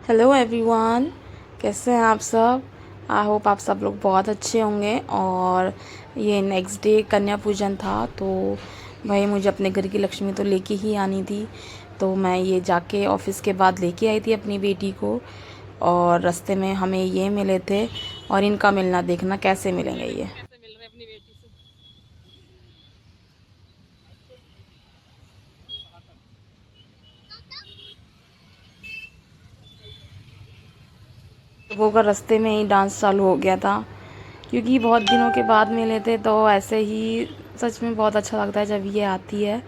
Hello everyone, कैसे हैं आप सब। आई होप आप सब लोग बहुत अच्छे होंगे। और ये नेक्स्ट डे कन्या पूजन था, तो भाई मुझे अपने घर की लक्ष्मी तो लेके ही आनी थी। तो मैं ये जाके ऑफिस के बाद लेके आई थी अपनी बेटी को। और रास्ते में हमें ये मिले थे, और इनका मिलना देखना कैसे मिलेंगे ये। वो का रास्ते में ही डांस चालू हो गया था, क्योंकि बहुत दिनों के बाद मिले थे। तो ऐसे ही सच में बहुत अच्छा लगता है जब ये आती है।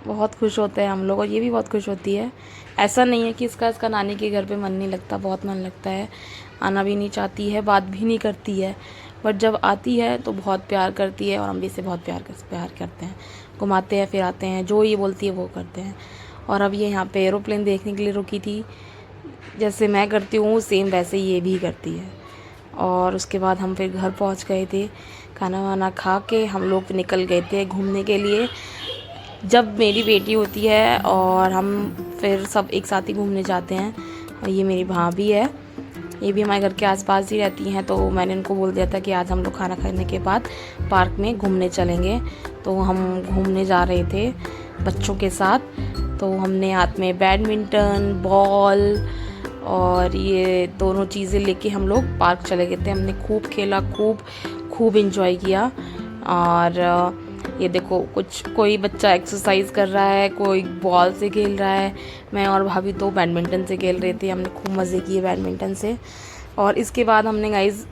बहुत खुश होते हैं हम लोग, और ये भी बहुत खुश होती है। ऐसा नहीं है कि इसका नानी के घर पे मन नहीं लगता, बहुत मन लगता है। आना भी नहीं चाहती है, बात भी नहीं करती है, बट जब आती है तो बहुत प्यार करती है। और हम भी इसे बहुत प्यार करते हैं, घुमाते हैं, फिर आते हैं, जो ये बोलती है वो करते हैं। और अब ये यहाँ पे एरोप्लेन देखने के लिए रुकी थी। जैसे मैं करती हूँ सेम वैसे ये भी करती है। और उसके बाद हम फिर घर पहुँच गए थे। खाना वाना खा के हम लोग निकल गए थे घूमने के लिए। जब मेरी बेटी होती है और हम फिर सब एक साथ ही घूमने जाते हैं। और ये मेरी भाभी है, ये भी हमारे घर के आसपास ही रहती हैं। तो मैंने उनको बोल दिया था कि आज हम लोग खाना खाने के बाद पार्क में घूमने चलेंगे। तो हम घूमने जा रहे थे बच्चों के साथ। तो हमने हाथ में बैडमिंटन, बॉल और ये दोनों चीज़ें लेके हम लोग पार्क चले गए थे। हमने खूब खेला, खूब इंजॉय किया। और ये देखो, कोई बच्चा एक्सरसाइज कर रहा है, कोई बॉल से खेल रहा है। मैं और भाभी तो बैडमिंटन से खेल रहे थे। हमने खूब मज़े किए बैडमिंटन से। और इसके बाद हमने गाइस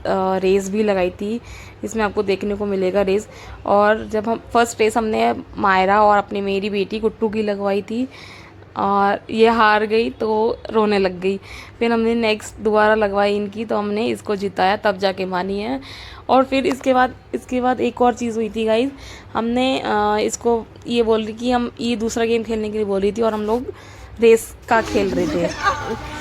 रेस भी लगाई थी। इसमें आपको देखने को मिलेगा रेस। और जब हम फर्स्ट रेस हमने मायरा और अपनी मेरी बेटी गुट्टू की लगवाई थी, और ये हार गई तो रोने लग गई। फिर हमने नेक्स्ट दोबारा लगवाई इनकी, तो हमने इसको जिताया, तब जाके मानी है। और फिर इसके बाद एक और चीज़ हुई थी गाइस। हमने इसको ये बोल रही कि हम ये दूसरा गेम खेलने के लिए बोल रही थी, और हम लोग रेस का खेल रहे थे।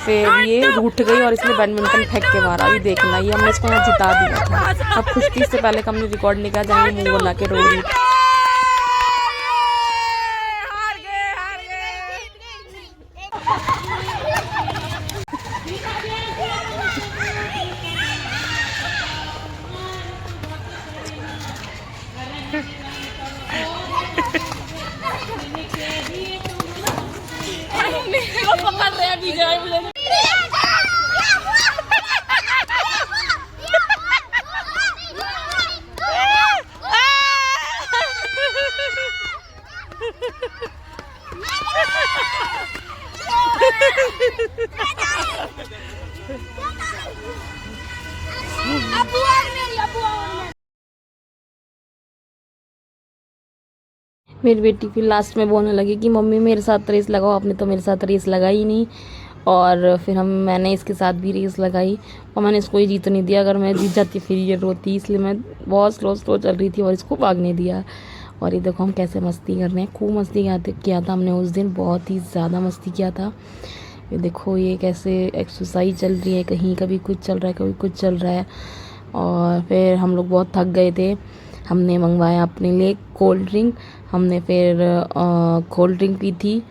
फिर ये रूठ गई और इसने बैडमिंटन फेंक के मारा। ये देखना, ये हमने इसको यहाँ जिता दिया था। अब खुश थी, इससे पहले हमने रिकॉर्ड नहीं किया, जहाँ मुँह बना के रो रही थी। पकड़ रहे हैं मेरी बेटी फिर लास्ट में बोलने लगी कि मम्मी मेरे साथ रेस लगाओ। आपने तो मेरे साथ रेस लगाई नहीं। और फिर मैंने इसके साथ भी रेस लगाई, और मैंने इसको ही जीत नहीं दिया। अगर मैं जीत जाती फिर ये रोती, इसलिए मैं बहुत स्लो चल रही थी और इसको भागने दिया। और ये देखो हम कैसे मस्ती कर रहे हैं। खूब मस्ती किया था हमने उस दिन, बहुत ही ज़्यादा मस्ती किया था। ये देखो ये कैसे एक्सरसाइज चल रही है, कहीं कभी कुछ चल रहा है, कभी कुछ चल रहा है। और फिर हम लोग बहुत थक गए थे। हमने मंगवाया अपने लिए कोल्ड ड्रिंक। हमने फिर कोल्ड ड्रिंक पी थी।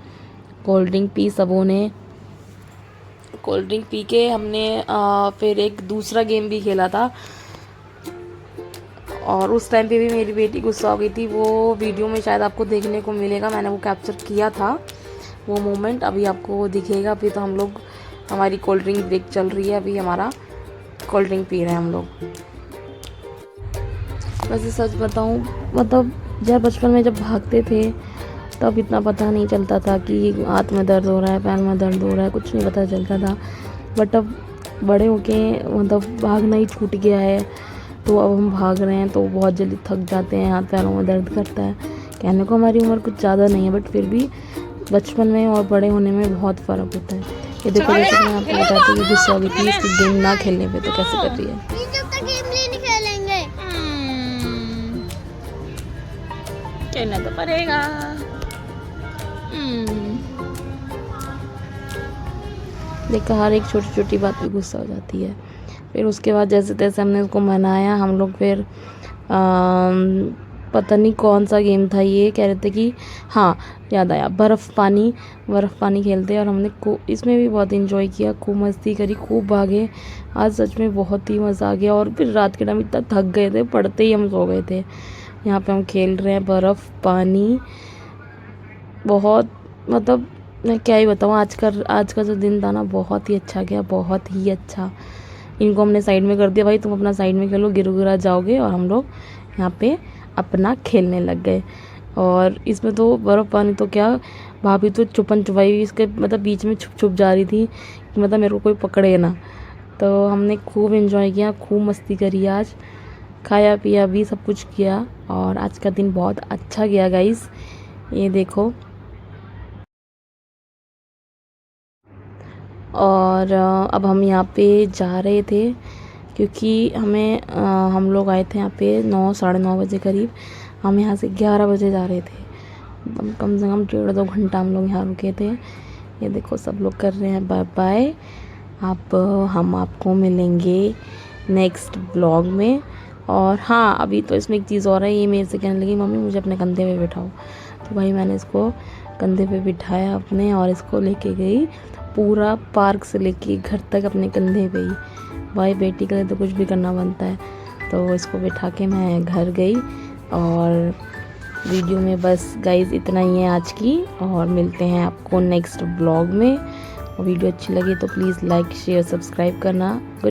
कोल्ड ड्रिंक पी सबों ने। कोल्ड ड्रिंक पी के हमने फिर एक दूसरा गेम भी खेला था। और उस टाइम पे भी मेरी बेटी गुस्सा हो गई थी। वो वीडियो में शायद आपको देखने को मिलेगा, मैंने वो कैप्चर किया था वो मोमेंट, अभी आपको दिखेगा। अभी तो हम लोग, हमारी कोल्ड ड्रिंक ब्रेक चल रही है, अभी हमारा कोल्ड ड्रिंक पी रहे हैं हम लोग। वैसे सच बताऊं, मतलब जब बचपन में जब भागते थे तब इतना पता नहीं चलता था कि हाथ में दर्द हो रहा है, पैर में दर्द हो रहा है, कुछ नहीं पता चलता था। बट अब बड़े होके मतलब भागना ही छूट गया है। तो अब हम भाग रहे हैं तो बहुत जल्दी थक जाते हैं, हाथ पैरों में दर्द करता है। कहने को हमारी उम्र कुछ ज़्यादा नहीं है, बट फिर भी बचपन में और बड़े होने में बहुत फ़र्क होता है। ये देखो, जैसे मैं आपको बताती हूँ, गुस्सा हो गई थी इसकी गेम ना खेलने पे, तो कैसे कर रही है। खेलना तो पड़ेगा। देखा, हर एक छोटी छोटी बात पे गुस्सा हो जाती है। फिर उसके बाद जैसे तैसे हमने उसको मनाया। हम लोग फिर पता नहीं कौन सा गेम था ये, कह रहे थे कि हाँ याद आया, बर्फ़ पानी खेलते हैं। और हमने इसमें भी बहुत इन्जॉय किया, खूब मस्ती करी, खूब भागे। आज सच में बहुत ही मज़ा आ गया। और फिर रात के टाइम इतना थक गए थे, पढ़ते ही हम सो गए थे। यहाँ पे हम खेल रहे हैं बर्फ़ पानी, बहुत मतलब मैं क्या ही बताऊँ। आज का जो दिन था ना बहुत ही अच्छा गया, बहुत ही अच्छा। इनको हमने साइड में कर दिया, भाई तुम अपना साइड में खेलो, गिरा जाओगे। और हम लोग यहाँ पे अपना खेलने लग गए। और इसमें तो बर्फ़ पानी तो क्या, भाभी तो छुपन छुपाई इसके मतलब बीच में छुप छुप जा रही थी कि मतलब मेरे को कोई पकड़े ना। तो हमने खूब इन्जॉय किया, खूब मस्ती करी आज, खाया पिया भी सब कुछ किया। और आज का दिन बहुत अच्छा गया गाइस, ये देखो। और अब हम यहाँ पे जा रहे थे क्योंकि हम लोग आए थे यहाँ पे 9 साढ़े 9 बजे करीब। हम यहाँ से 11 बजे जा रहे थे। कम से कम 1.5-2 घंटा हम लोग यहाँ रुके थे। ये देखो सब लोग कर रहे हैं बाय बाय। अब हम आपको मिलेंगे नेक्स्ट ब्लॉग में। और हाँ अभी तो इसमें एक चीज़ और है, ये मेरे से कहने लगी मम्मी मुझे अपने कंधे पे बिठाओ। तो भाई मैंने इसको कंधे पे बिठाया अपने, और इसको लेके गई पूरा पार्क से लेके घर तक अपने कंधे पे ही। भाई बेटी के लिए तो कुछ भी करना बनता है। तो इसको बिठा के मैं घर गई। और वीडियो में बस गाइस इतना ही है आज की, और मिलते हैं आपको नेक्स्ट ब्लॉग में। वीडियो अच्छी लगी तो प्लीज़ लाइक शेयर सब्सक्राइब करना।